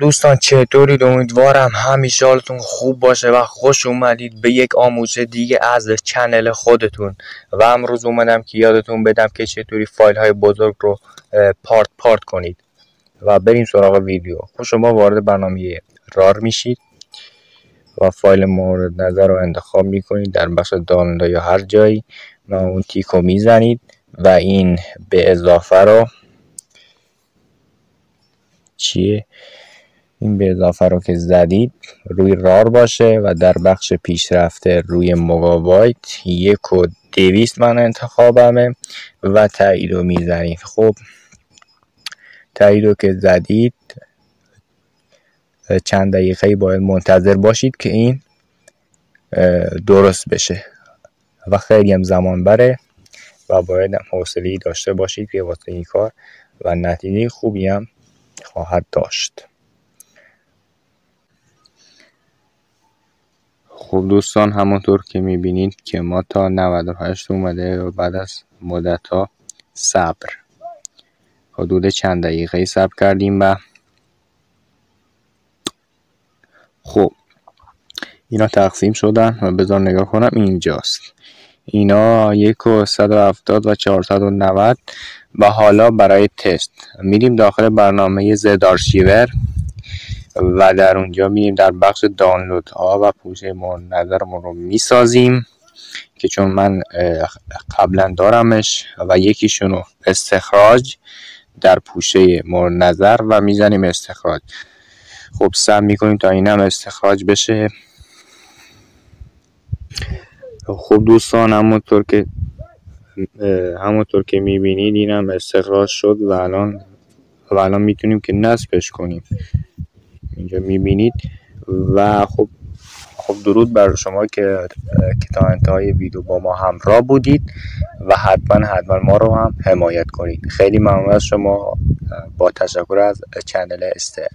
دوستان چطورید؟ امیدوارم همیشه حالتون خوب باشه و خوش اومدید به یک آموزش دیگه از چنل خودتون. و امروز اومدم که یادتون بدم که چطوری فایل های بزرگ رو پارت کنید و بریم سراغ ویدیو. خب شما وارد برنامه رار میشید و فایل مورد نظر رو انتخاب میکنید در بخش دانلود یا هر جایی و اون تیک رو میزنید و این به اضافه رو این به اضافه رو که زدید روی رار باشه و در بخش پیشرفته روی مگابایت 1.200 من انتخابمه و تایید رو میزنید. خب تایید رو که زدید چند دقیقه باید منتظر باشید که این درست بشه و خیلی هم زمان بره و باید حوصله‌ای داشته باشید که واسه این کار و نتیجه خوبی هم خواهد داشت. خب دوستان، همونطور که میبینید که ما تا 98 اومده و بعد از مدت ها صبر حدود چند دقیقه صبر کردیم و خب اینا تقسیم شدن و بذار نگاه کنم اینجاست. اینا 170 و 490 و حالا برای تست میریم داخل برنامه زد آرشیور و در اونجا میریم در بخش دانلود ها و پوشه مورد نظرمون رو میسازیم که چون من قبلا دارمش و یکیشونو استخراج در پوشه مورد نظر و میزنیم استخراج. خب سعی میکنیم تا اینم استخراج بشه. خب دوستان، همونطور که میبینید اینم استخراج شد و الان میتونیم که نصبش کنیم. اینجا میبینید و خب درود بر شما که تا انتهای ویدیو با ما همراه بودید و حتما ما رو هم حمایت کنید. خیلی ممنون از شما. با تشکر از چنل استر.